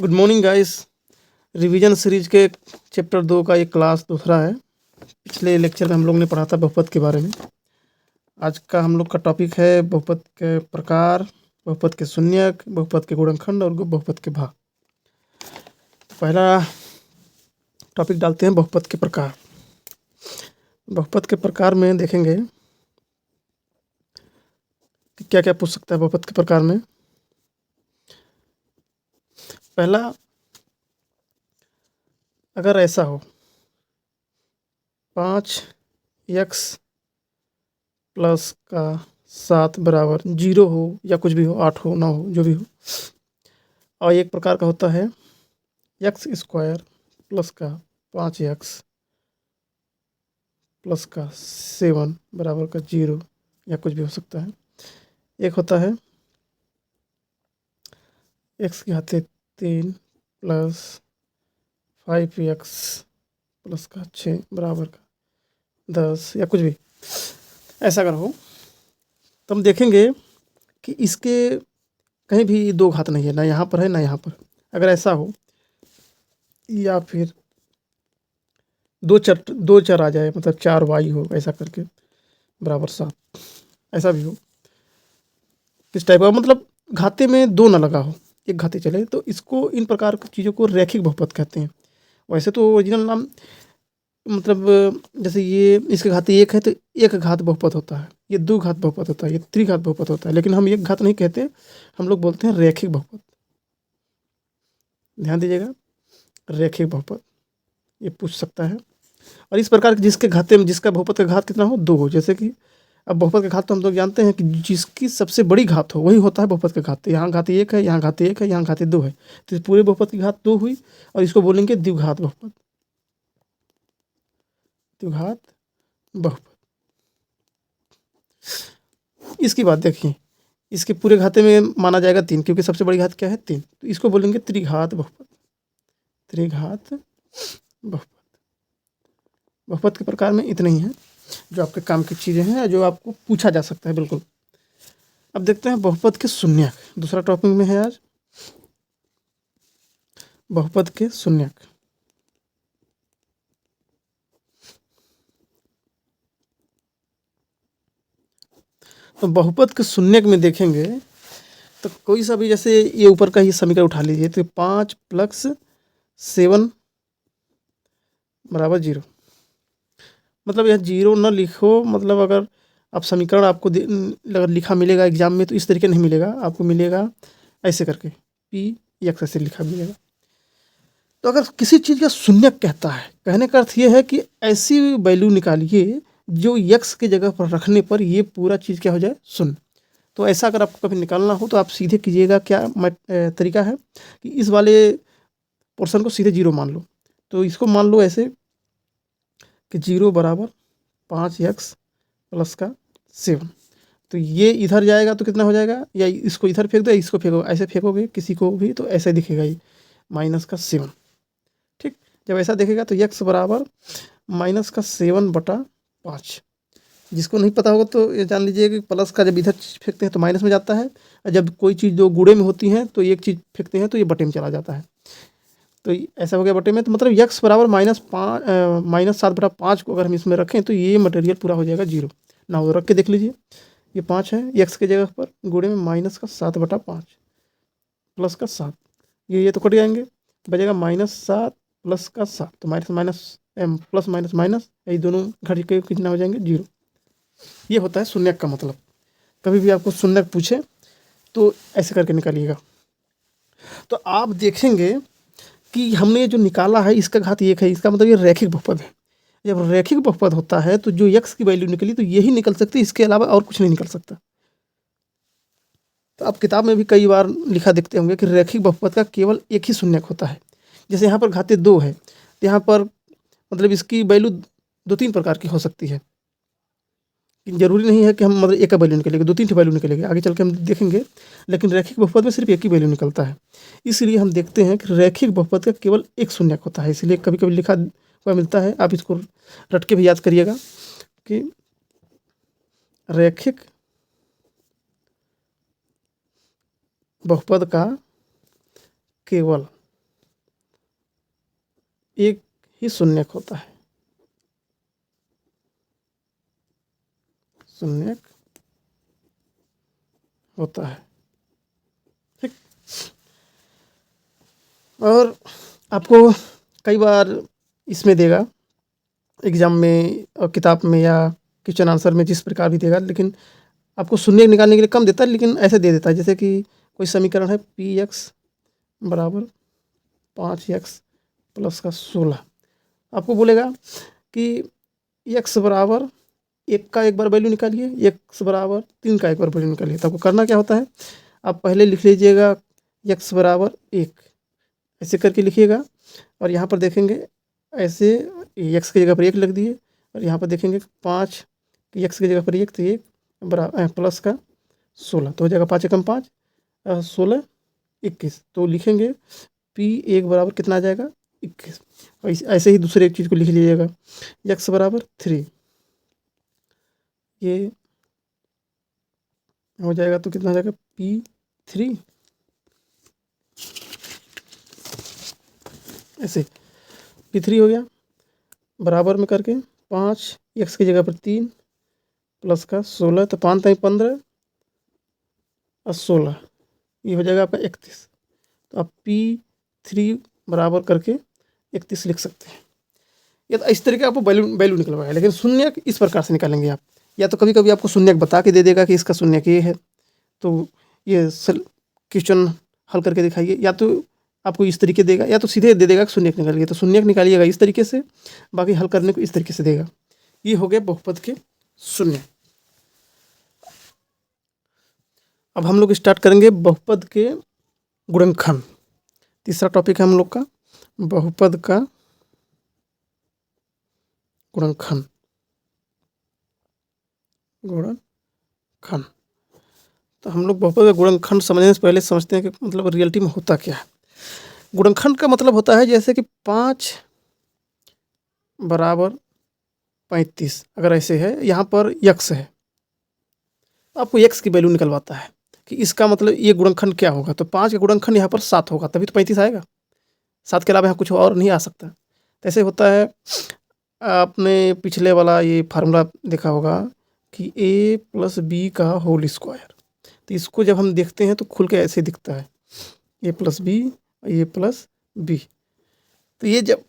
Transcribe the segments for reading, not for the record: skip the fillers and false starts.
Good morning guys. Revision series के chapter 2 का ये क्लास दूसरा है। पिछले लेक्चर में हम लोग ने पढ़ा था बहुपद के बारे में। आज का हम लोग का टॉपिक है बहुपद के प्रकार, बहुपद के शून्यक, बहुपद के गुणनखंड और बहुपद के भाग। तो पहला टॉपिक डालते हैं बहुपद के प्रकार। बहुपद के प्रकार में देखेंगे कि क्या क्या पूछ सकता है बहुपद के प्रकार में। पहला, अगर ऐसा हो 5x प्लस का 7 बराबर 0 हो या कुछ भी हो, 8 हो 9 हो जो भी हो। और एक प्रकार का होता है x स्क्वायर प्लस का 5x प्लस का 7 बराबर का 0 या कुछ भी हो सकता है। एक होता है x की घात 3 प्लस 5x प्लस का 6 बराबर का 10 या कुछ भी। ऐसा अगर हो तो हम देखेंगे कि इसके कहीं भी दो घात नहीं है, ना यहाँ पर है ना यहाँ पर। अगर ऐसा हो या फिर दो चर आ जाए, मतलब 4y हो ऐसा करके बराबर 7, ऐसा भी हो। किस टाइप का, मतलब घाते में दो ना लगा हो, एक घाते चले, तो इसको, इन प्रकार की चीज़ों को रैखिक बहुपद कहते हैं। वैसे तो ओरिजिनल नाम, मतलब जैसे ये इसके घाते एक है तो एक घात बहुपद होता है, ये दो घात बहुपद होता है, ये त्रिघात बहुपद होता है। लेकिन हम एक घात नहीं कहते, हम लोग बोलते हैं रैखिक बहुपद। ध्यान दीजिएगा, रैखिक बहुपद ये पूछ सकता है। और इस प्रकार के जिसके घाते में, जिसका बहुपद का घात कितना हो, दो हो। जैसे कि अब बहुपद का घात तो हम लोग जानते हैं कि जिसकी सबसे बड़ी घात हो वही होता है बहुपद का घात। यहाँ घात एक है, यहाँ घात एक है, यहाँ घात दो है, तो इस पूरे बहुपद की घात दो हुई और इसको बोलेंगे द्विघात बहुपद। द्विघात बहुपद। इसकी बात देखिए, इसके पूरे घाते में माना जाएगा 3, क्योंकि सबसे बड़ी घात क्या है 3, तो इसको बोलेंगे त्रिघात बहुपद। त्रिघात बहुपद। बहुपद के प्रकार में इतने ही हैं जो आपके काम की चीज़ें हैं, जो आपको पूछा जा सकता है बिल्कुल। अब देखते हैं बहुपद के शून्यक। दूसरा टॉपिक में है आज बहुपद के शून्यक। तो बहुपद के शून्यक में देखेंगे तो कोई सा भी, जैसे ये ऊपर का ही समीकरण उठा लीजिए, तो 5 प्लस 7 बराबर 0। मतलब यह 0 न लिखो, मतलब अगर आप समीकरण आपको अगर लिखा मिलेगा एग्जाम में तो इस तरीके नहीं मिलेगा, आपको मिलेगा ऐसे करके p ऐसे लिखा मिलेगा। तो अगर किसी चीज़ का शून्यक कहता है, कहने का अर्थ ये है कि ऐसी वैल्यू निकालिए जो x की जगह पर रखने पर ये पूरा चीज़ क्या हो जाए, शून्य। तो ऐसा अगर आपको कभी निकालना हो तो आप सीधे कीजिएगा, क्या तरीका है कि इस वाले पोर्शन को सीधे 0 मान लो। तो इसको मान लो ऐसे कि 0 बराबर 5x प्लस का 7। तो ये इधर जाएगा तो कितना हो जाएगा, या इसको इधर फेंक दो, इसको फेंको, ऐसे फेंकोगे किसी को भी तो ऐसे दिखेगा ये माइनस का 7। ठीक, जब ऐसा देखेगा तो x बराबर माइनस का 7/5। जिसको नहीं पता होगा तो ये जान लीजिए कि प्लस का जब इधर फेंकते हैं तो माइनस में जाता है, और जब कोई चीज़ जो गुणे में होती है तो एक चीज़ फेंकते हैं तो ये बटे में चला जाता है। तो ऐसा हो गया बटे में, तो मतलब x बराबर -7/5 को अगर हम इसमें रखें तो ये मटेरियल पूरा हो जाएगा 0 ना। हो रख के देख लीजिए, ये 5 है, x के जगह पर गुणे में -7/5 प्लस का 7, ये तो कट जाएंगे, बचेगा -7 प्लस का 7। तो minus minus plus minus minus, ये दोनों घट के कितना हो जाएंगे, 0। ये होता है शून्यक का मतलब। कभी भी आपको शून्यक पूछे तो ऐसे करके निकालिएगा। तो आप देखेंगे कि हमने जो निकाला है इसका घात 1 है, इसका मतलब ये रैखिक बहुपद है। जब रैखिक बहुपद होता है तो जो x की वैल्यू निकली तो यही निकल सकती है, इसके अलावा और कुछ नहीं निकल सकता। तो आप किताब में भी कई बार लिखा देखते होंगे कि रैखिक बहुपद का केवल एक ही शून्यक होता है। जैसे यहाँ पर घाते 2 है, तो यहाँ पर मतलब इसकी वैल्यू 2-3 प्रकार की हो सकती है। जरूरी नहीं है कि हम मतलब एक का वैल्यू निकलेगा, 2-3 वैल्यू निकलेगा, आगे चल के हम देखेंगे। लेकिन रैखिक बहुपद में सिर्फ एक ही वैल्यू निकलता है। इसलिए हम देखते हैं कि रैखिक बहुपद का केवल एक शून्यक होता है, इसलिए कभी कभी लिखा हुआ मिलता है। आप इसको रट के भी याद करिएगा कि रैखिक बहुपद का केवल एक ही शून्यक होता है, शून्यक होता है। ठीक। और आपको कई बार इसमें देगा एग्ज़ाम में और किताब में या क्वेश्चन आंसर में जिस प्रकार भी देगा, लेकिन आपको शून्य निकालने के लिए कम देता है, लेकिन ऐसे दे देता है जैसे कि कोई समीकरण है पी एक्स बराबर 5x प्लस का 16। आपको बोलेगा कि x बराबर 1 का एक बार वैल्यू निकालिए, x बराबर 3 का एक बार वैल्यू निकालिए। तो आपको करना क्या होता है, आप पहले लिख लीजिएगा x बराबर 1, ऐसे करके लिखिएगा। और यहाँ पर देखेंगे ऐसे x की जगह पर 1 लिख दिए, और यहाँ पर देखेंगे 5 कि x की जगह पर 1, तो 1 बराबर प्लस का 16, तो हो जाएगा 5 एकम 5 16 21। तो लिखेंगे P1 बराबर कितना आ जाएगा 21। और ऐसे ही दूसरे एक चीज़ को लिख लीजिएगा x बराबर 3, ये हो जाएगा तो कितना आ जाएगा P3, ऐसे P3 हो गया बराबर में करके 5 x की जगह पर 3 प्लस का 16, तो 5 3 15 और 16, ये हो जाएगा आपका 31। तो आप P3 बराबर करके 31 लिख सकते हैं। ये तो इस तरीके आपको वैल्यू निकलवाएगा, लेकिन शून्यक इस प्रकार से निकालेंगे आप। या तो कभी कभी आपको शून्यक बता के दे देगा कि इसका शून्यक ये है, तो ये क्वेश्चन हल करके दिखाइए, या तो आपको इस तरीके देगा, या तो सीधे दे देगा कि शून्यक निकालिए, तो शून्यक निकालिएगा इस तरीके से, बाकी हल करने को इस तरीके से देगा। ये हो गया बहुपद के शून्य। अब हम लोग स्टार्ट करेंगे बहुपद के गुणनखंड। तीसरा टॉपिक है हम लोग का बहुपद का गुणनखंड। गुणनखंड, तो हम लोग बहुपद का गुणनखंड समझने से पहले समझते हैं कि मतलब रियलिटी में होता क्या है। गुणनखंड का मतलब होता है जैसे कि 5 बराबर 35, अगर ऐसे है, यहाँ पर x है, आपको x की वैल्यू निकलवाता है कि इसका मतलब ये गुणनखंड क्या होगा। तो 5 का गुणनखंड यहाँ पर 7 होगा, तभी तो 35 आएगा। 7 के अलावा यहाँ कुछ और नहीं आ सकता। तो ऐसे होता है, आपने पिछले वाला ये फार्मूला देखा होगा कि a + b का होल स्क्वायर। तो इसको जब हम देखते हैं तो खुल के ऐसे दिखता है a + b a + b। तो ये जब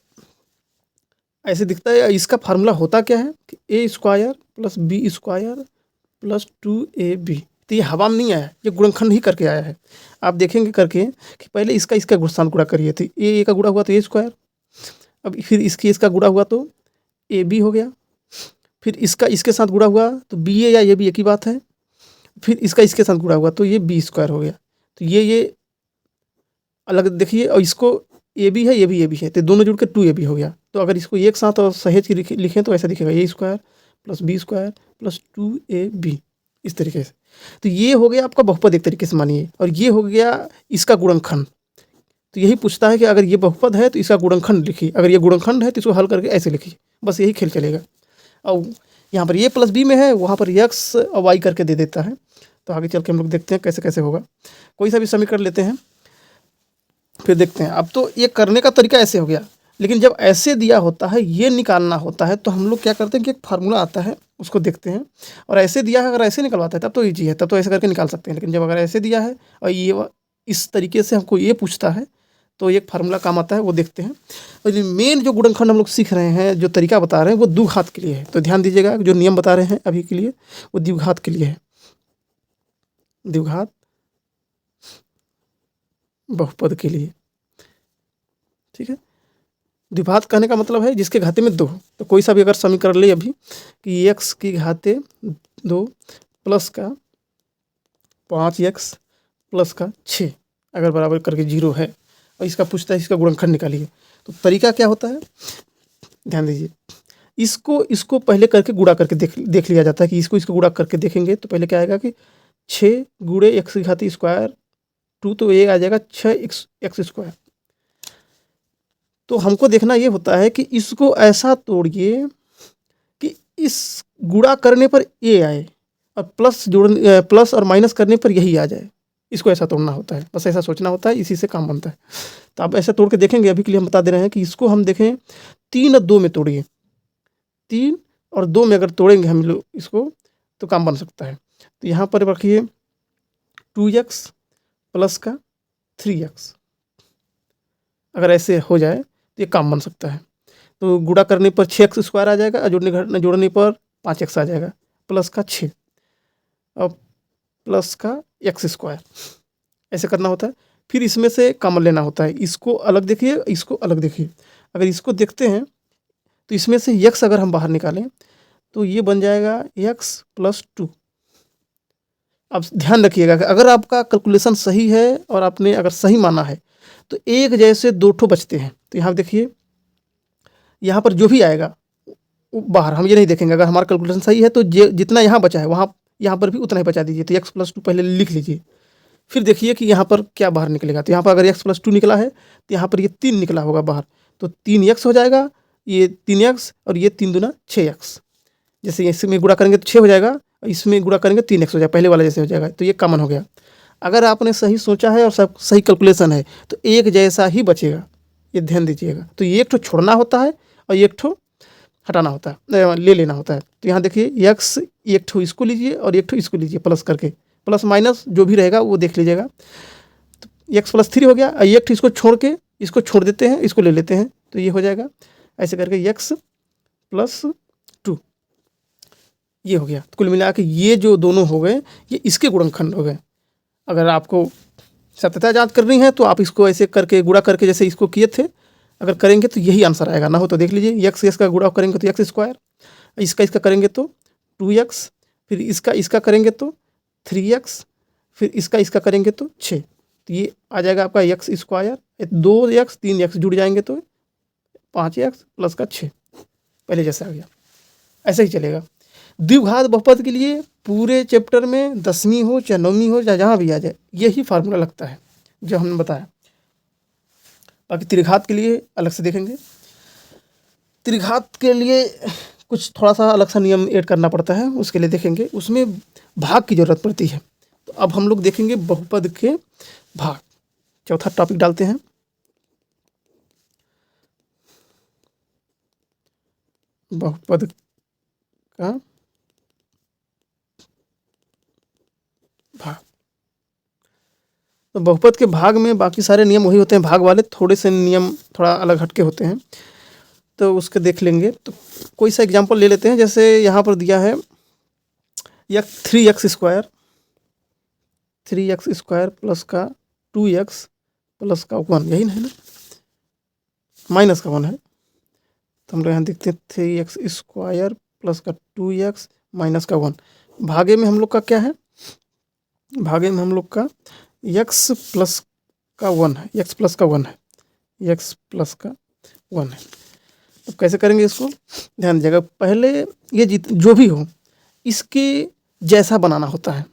ऐसे दिखता है, इसका फार्मूला होता क्या है कि a² + b² + 2ab। तो ये हवा में नहीं आया, ये गुणनखंड ही करके आया है। आप देखेंगे करके कि पहले इसका साथ गुणा करिए, तो a का गुणा हुआ तो a², अब फिर इसका गुणा हुआ तो ab हो गया, फिर इसका इसके साथ गुणा हुआ तो ba या ab एक ही बात है, फिर इसके साथ गुणा हुआ तो ये b² हो गया। तो ये अलग देखिए, और इसको ab है, ये भी ab है, तो दोनों जुड़ के 2ab हो गया। तो अगर इसको एक साथ और सहेज के लिखें तो ऐसा दिखेगा a² + b² + 2ab, इस तरीके से। तो ये हो गया आपका बहुपद एक तरीके से मानिए, और ये हो गया इसका गुणनखंड। तो यही पूछता है कि अगर ये बहुपद है तो इसका गुणनखंड लिखिए, अगर ये गुणनखंड है तो इसको हल करके ऐसे लिखिए, बस यही खेल चलेगा। और यहाँ पर a + b में है, वहाँ पर x और y करके दे देता है। तो आगे चल के हम लोग देखते हैं कैसे कैसे होगा। कोई सा भी समीकरण लेते हैं, फिर देखते हैं। अब तो ये करने का तरीका ऐसे हो गया, लेकिन जब ऐसे दिया होता है, ये निकालना होता है, तो हम लोग क्या करते हैं कि एक फार्मूला आता है उसको देखते हैं, और ऐसे दिया है, अगर ऐसे निकलवाता है तब तो ईजी है, तब तो ऐसे करके निकाल सकते हैं। लेकिन जब अगर ऐसे दिया है और ये इस तरीके से हमको ये पूछता है, तो एक फार्मूला काम आता है, वो देखते हैं। और मेन जो गुणनखंड हम लोग सीख रहे हैं, जो तरीका बता रहे हैं, वो द्विघात के लिए है। तो ध्यान दीजिएगा, जो नियम बता रहे हैं अभी के लिए, वो द्विघात के लिए है। द्विघात बहुपद के लिए, ठीक है। द्विघात कहने का मतलब है जिसके घाते में 2। तो कोई सा भी अगर समीकरण ले अभी कि x की घाते 2 प्लस का 5x प्लस का 6 अगर बराबर करके 0 है, और इसका पूछता है इसका गुणनखंड निकालिए। तो तरीका क्या होता है, ध्यान दीजिए। इसको पहले करके गुणा करके देख लिया जाता है कि इसको गुणा करके देखेंगे तो पहले क्या आएगा कि 6 गुणे x की घाते स्क्वायर 2, तो ये आ जाएगा 6x²। तो हमको देखना ये होता है कि इसको ऐसा तोड़िए कि इस गुणा करने पर ए आए और प्लस और माइनस करने पर यही आ जाए। इसको ऐसा तोड़ना होता है, बस ऐसा सोचना होता है, इसी से काम बनता है। तो आप ऐसा तोड़ के देखेंगे, अभी के लिए हम बता दे रहे हैं कि इसको हम देखें 3 और 2 में तोड़िए, 3 और 2 में अगर तोड़ेंगे हम लोग इसको तो काम बन सकता है। तो यहाँ पर रखिए 2x प्लस का 3x, अगर ऐसे हो जाए तो ये काम बन सकता है। तो गुणा करने पर 6x² आ जाएगा और जोड़ने पर 5x आ जाएगा, प्लस का 6 और प्लस का x², ऐसे करना होता है। फिर इसमें से कॉमन लेना होता है, इसको अलग देखिए, इसको अलग देखिए। अगर इसको देखते हैं तो इसमें से x अगर हम बाहर निकालें तो ये बन जाएगा x + 2। अब ध्यान रखिएगा कि अगर आपका कैलकुलेशन सही है और आपने अगर सही माना है तो एक जैसे 2 ठो बचते हैं। तो यहाँ देखिए, यहाँ पर जो भी आएगा वो बाहर, हम ये नहीं देखेंगे। अगर हमारा कैलकुलेशन सही है तो जितना यहाँ बचा है वहाँ यहाँ पर भी उतना ही बचा दीजिए। तो x + 2 पहले लिख लीजिए, फिर देखिए कि यहाँ पर क्या बाहर निकलेगा। तो यहाँ पर अगर x + 2 निकला है तो यहाँ पर ये 3 निकला होगा बाहर, तो 3x हो जाएगा, ये 3x और ये 3 दूना 6x। जैसे इसमें गुणा करेंगे तो 6 हो जाएगा, इसमें गुणा करेंगे 3x हो जाएगा, पहले वाला जैसे हो जाएगा। तो ये कॉमन हो गया। अगर आपने सही सोचा है और सब सही कैलकुलेशन है तो एक जैसा ही बचेगा, ये ध्यान दीजिएगा। तो ये एक ठो छोड़ना होता है और एक ठो हटाना होता है, ले लेना होता है। तो यहाँ देखिए x, एक ठो इसको लीजिए और एक ठो इसको लीजिए, प्लस करके, प्लस माइनस जो भी रहेगा वो देख लीजिएगा। तो x + 3 हो गया, और एक ठो इसको छोड़ के इसको छोड़ देते हैं, इसको ले लेते हैं, तो ये हो जाएगा ऐसे करके x + 2, ये हो गया। तो कुल मिला के ये जो दोनों हो गए ये इसके गुणनखंड हो गए। अगर आपको सत्यता जांच करनी है तो आप इसको ऐसे करके गुणा करके जैसे इसको किए थे अगर करेंगे तो यही आंसर आएगा। ना हो तो देख लीजिए, x का गुणा करेंगे तो x², इसका करेंगे तो 2x, फिर इसका करेंगे तो 3x, फिर इसका करेंगे तो 6। तो ये आ जाएगा आपका x², 2x 3x जुड़ जाएंगे तो 5x प्लस का 6, पहले जैसा आ गया। ऐसे ही चलेगा। द्विघात बहुपद के लिए पूरे चैप्टर में 10वीं हो चाहे 9वीं हो चाहे जहाँ भी आ जाए यही फार्मूला लगता है जो हमने बताया। बाकी त्रिघात के लिए अलग से देखेंगे। त्रिघात के लिए कुछ थोड़ा सा अलग सा नियम ऐड करना पड़ता है, उसके लिए देखेंगे, उसमें भाग की ज़रूरत पड़ती है। तो अब हम लोग देखेंगे बहुपद के भाग। चौथा टॉपिक डालते हैं, बहुपद का भाग। तो बहुपद के भाग में बाकी सारे नियम वही होते हैं, भाग वाले थोड़े से नियम थोड़ा अलग हटके होते हैं, तो उसके देख लेंगे। तो कोई सा एग्जांपल ले लेते हैं, जैसे यहाँ पर दिया है 3x² प्लस का 2x प्लस का 1, यही ना है ना, माइनस का 1 है। तो हम लोग यहाँ देखते हैं 3x² प्लस का 2x माइनस का 1। भागे में हम लोग का क्या है, भागे में हम लोग का x प्लस का 1 है, x प्लस का 1 है, x प्लस का 1 है। अब कैसे करेंगे इसको, ध्यान दीजिएगा। पहले ये जो भी हो इसके जैसा बनाना होता है,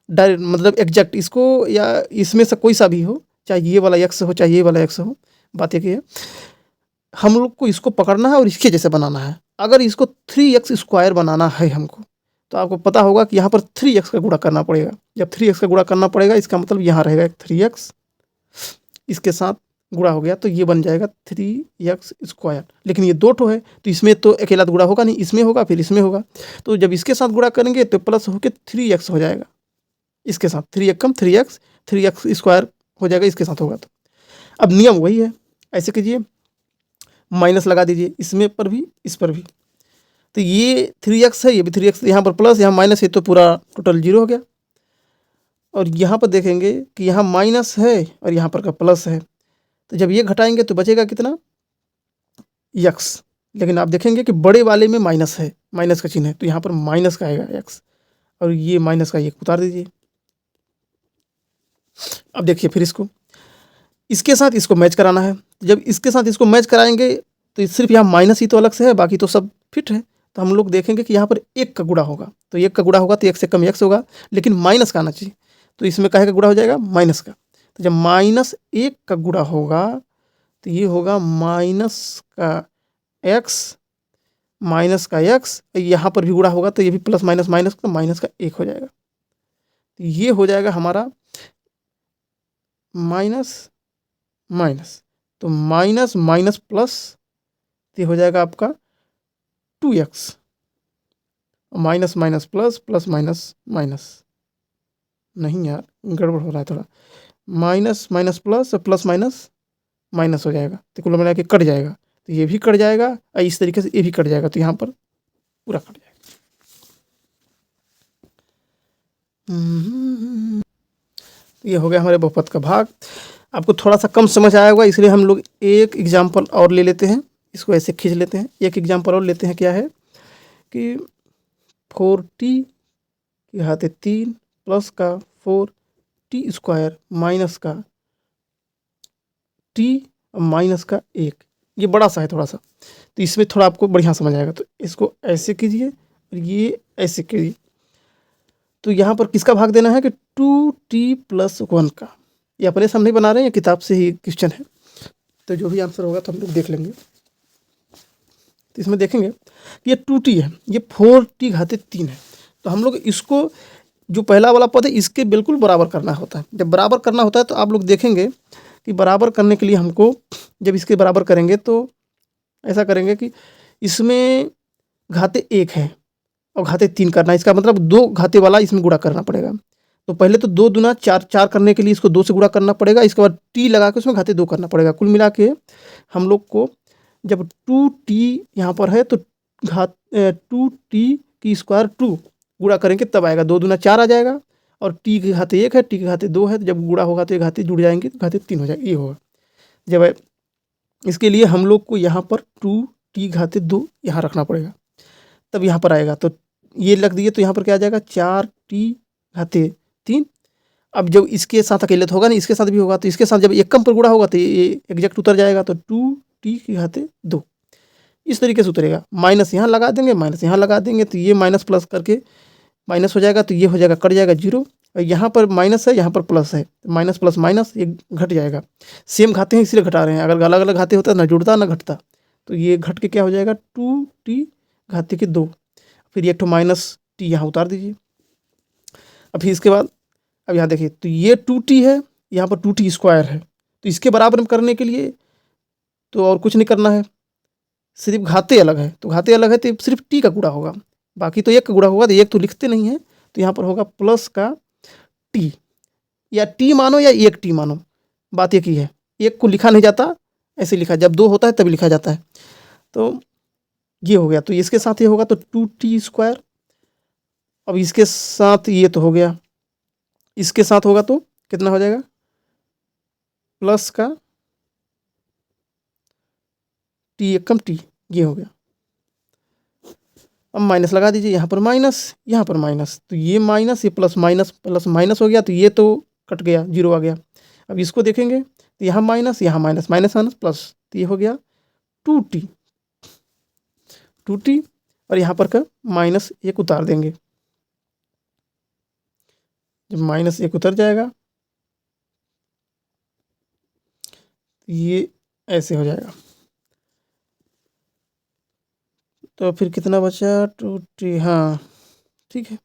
डायरेक्ट मतलब एग्जैक्ट इसको, या इसमें से कोई सा भी हो, चाहे ये वाला x हो चाहे ये वाला x हो। बात ये है हम लोग को इसको पकड़ना है और इसके जैसे बनाना है। अगर इसको 3x² बनाना है हमको, तो आपको पता होगा कि यहाँ पर 3x का गुणा करना पड़ेगा। जब 3x का गुणा करना पड़ेगा इसका मतलब यहाँ रहेगा 3x, इसके साथ गुणा हो गया तो ये बन जाएगा 3x²। लेकिन ये 2 ठो है तो इसमें तो अकेला गुणा होगा नहीं, इसमें होगा फिर इसमें होगा। तो जब इसके साथ गुणा करेंगे तो प्लस होकर 3x हो जाएगा, इसके साथ 3x कम 3x² हो जाएगा, इसके साथ होगा। तो अब नियम वही है, ऐसे कीजिए, माइनस लगा दीजिए इसमें पर भी इस पर भी। तो ये 3x है, ये भी 3x, यहाँ पर प्लस यहाँ माइनस है, तो पूरा टोटल 0 हो गया। और यहाँ पर देखेंगे कि यहाँ माइनस है और यहाँ पर का प्लस है, तो जब ये घटाएंगे तो बचेगा कितना, x। लेकिन आप देखेंगे कि बड़े वाले में माइनस है, माइनस का चिन्ह है, तो यहाँ पर माइनस का आएगा x, और ये माइनस का ये उतार दीजिए। अब देखिए फिर इसके साथ इसको मैच कराना है। जब इसके साथ इसको मैच कराएंगे तो सिर्फ यहाँ माइनस ही तो अलग से है, बाकी तो सब फिट है। तो हम लोग देखेंगे कि यहाँ पर 1 का गुणा होगा, तो 1 का गुणा होगा तो 1 से कम x होगा, लेकिन माइनस का आना चाहिए। तो इसमें काहे का गुणा हो जाएगा, माइनस का। तो जब -1 का गुणा होगा तो ये होगा माइनस का x, यहाँ पर भी गुणा होगा तो ये भी प्लस माइनस माइनस का माइनस का 1 हो जाएगा। तो ये हो जाएगा हमारा माइनस माइनस, तो माइनस माइनस प्लस, तो हो जाएगा आपका 2x, minus minus plus, plus minus minus, नहीं यार गड़बड़ हो रहा है थोड़ा, माइनस माइनस प्लस और प्लस माइनस माइनस हो जाएगा, तो कुल मिला के कट जाएगा, तो ये भी कट जाएगा और इस तरीके से ये भी कट जाएगा, तो यहाँ पर पूरा कट जाएगा। तो ये हो गया हमारे बहुपद का भाग। आपको थोड़ा सा कम समझ आया होगा, इसलिए हम लोग एक एग्जाम्पल और ले लेते हैं, इसको ऐसे खींच लेते हैं। एक एग्जाम्पल और लेते हैं, क्या है कि 4t की घाते 3 प्लस का 4t² माइनस का t माइनस का 1, ये बड़ा सा है थोड़ा सा, तो इसमें थोड़ा आपको बढ़िया समझ आएगा। तो इसको ऐसे कीजिए और ये ऐसे कीजिए। तो यहाँ पर किसका भाग देना है कि 2t+1 का, ये अपने सामने बना रहे हैं, किताब से ही क्वेश्चन है, तो जो भी आंसर होगा तो हम लोग देख लेंगे। तो इसमें देखेंगे कि ये 2t है, ये 4t घाते 3 है, तो हम लोग इसको जो पहला वाला पद है इसके बिल्कुल बराबर करना होता है। जब बराबर करना होता है तो आप लोग देखेंगे कि बराबर करने के लिए हमको, जब इसके बराबर करेंगे तो ऐसा करेंगे कि इसमें घाते 1 है और घाते 3 करना है, इसका मतलब 2 घाते वाला इसमें गुणा करना पड़ेगा। तो पहले तो 2 दूना 4, 4 करने के लिए इसको 2 से गुणा करना पड़ेगा, इसके बाद t लगा के उसमें घाते 2 करना पड़ेगा। कुल मिला के हम लोग को जब 2t यहाँ पर है तो घात 2t² 2 गुणा करेंगे तब आएगा, 2 दूना 4 आ जाएगा, और t के घाते 1 है, t के घाते 2 है, तो जब गुणा होगा तो ये घाते जुड़ जाएंगे, तो घाते 3 हो जाएगा, ये होगा। जब इसके लिए हम लोग को यहाँ पर 2t घाते 2 यहाँ रखना पड़ेगा, तब यहाँ पर आएगा। तो ये लग दिए, तो यहाँ पर क्या आ जाएगा 4t घाते 3। अब जब इसके साथ अकेले तो होगा नहीं, इसके साथ भी होगा, तो इसके साथ जब एकम पर गुणा होगा तो ये एग्जैक्ट उतर जाएगा, तो 2t के घाते 2 इस तरीके से उतरेगा। माइनस यहाँ लगा देंगे, माइनस यहाँ लगा देंगे, तो ये माइनस प्लस करके माइनस हो जाएगा, तो ये हो जाएगा कट जाएगा 0, और यहाँ पर माइनस है, यहाँ पर प्लस है, माइनस प्लस माइनस ये घट जाएगा। सेम घाते हैं इसलिए घटा रहे हैं, अगर अलग अलग घाते होता ना जुड़ता ना घटता, तो ये घट के क्या हो जाएगा 2t घाते के 2, फिर एक तो माइनस t यहाँ उतार दीजिए। अब फिर इसके बाद अब यहाँ देखिए, तो ये 2t है, यहाँ पर 2t² है, तो इसके बराबर करने के लिए तो और कुछ नहीं करना है, सिर्फ घाते अलग है, तो घाते अलग है तो सिर्फ t का गुणा होगा, बाकी तो 1 का गुणा होगा, तो 1 तो लिखते नहीं है, तो यहाँ पर होगा प्लस का t, या t मानो या 1t मानो, बात एक ही है। 1 को लिखा नहीं जाता, ऐसे लिखा, जब 2 होता है तभी लिखा जाता है। तो ये हो गया, तो इसके साथ ये होगा तो 2t²। अब इसके साथ ये तो हो गया, इसके साथ होगा तो कितना हो जाएगा प्लस का t एकम t, ये हो गया। अब माइनस लगा दीजिए, यहाँ पर माइनस, यहाँ पर माइनस, तो ये माइनस, ये प्लस माइनस प्लस माइनस हो गया, तो ये तो कट गया, 0 आ गया। अब इसको देखेंगे तो यहाँ माइनस, यहाँ माइनस, माइनस माइनस प्लस, तो ये हो गया 2t, और यहाँ पर का माइनस 1 उतार देंगे, जब माइनस 1 उतर जाएगा तो ये ऐसे हो जाएगा। तो फिर कितना बचा 2t, हाँ ठीक है।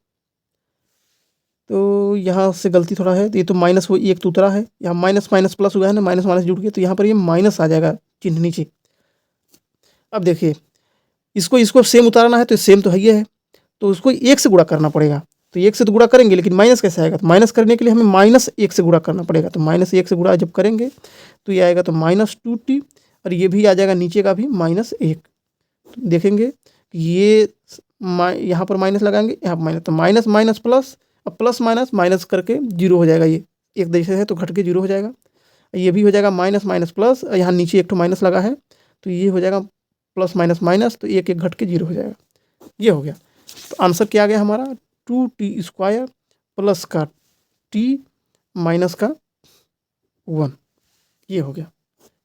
तो यहाँ से गलती थोड़ा है, तो ये तो माइनस वो 1 तो उतरा है, यहाँ माइनस माइनस प्लस हुआ है ना, माइनस माइनस जुड़ गया, तो यहाँ पर ये माइनस आ जाएगा चिन्ह नीचे। अब देखिए इसको सेम उतारना है, तो सेम तो है ही है, तो उसको 1 से गुणा करना पड़ेगा, तो 1 से तो गुणा करेंगे, लेकिन माइनस कैसे आएगा, तो माइनस करने के लिए हमें -1 से गुणा करना पड़ेगा, तो -1 से गुणा जब करेंगे तो ये आएगा तो -2t, और ये भी आ जाएगा नीचे का भी -1। तो देखेंगे कि ये यहाँ पर माइनस लगाएंगे, यहाँ पर माइनस, तो माइनस माइनस प्लस, अब प्लस माइनस माइनस करके 0 हो जाएगा, ये एक जैसे है तो घट के 0 हो जाएगा। ये भी हो जाएगा माइनस माइनस प्लस, यहाँ नीचे एक तो माइनस लगा है, तो ये हो जाएगा प्लस माइनस माइनस, तो एक घट के 0 हो जाएगा, ये हो गया। तो आंसर क्या आ गया हमारा 2t² प्लस का t माइनस का 1, ये हो गया।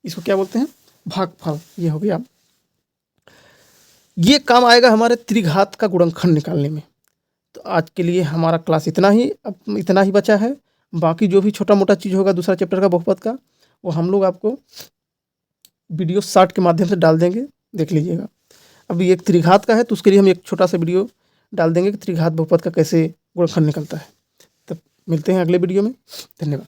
इसको क्या बोलते हैं भागफल, ये हो गया। ये काम आएगा हमारे त्रिघात का गुणनखंड निकालने में। तो आज के लिए हमारा क्लास इतना ही बचा है। बाकी जो भी छोटा मोटा चीज़ होगा दूसरा चैप्टर का बहुपद का, वो हम लोग आपको वीडियो शॉर्ट के माध्यम से डाल देंगे, देख लीजिएगा। अभी एक त्रिघात का है तो उसके लिए हम एक छोटा सा वीडियो डाल देंगे कि त्रिघात बहुपद का कैसे गुणनखंड निकलता है। तब मिलते हैं अगले वीडियो में, धन्यवाद।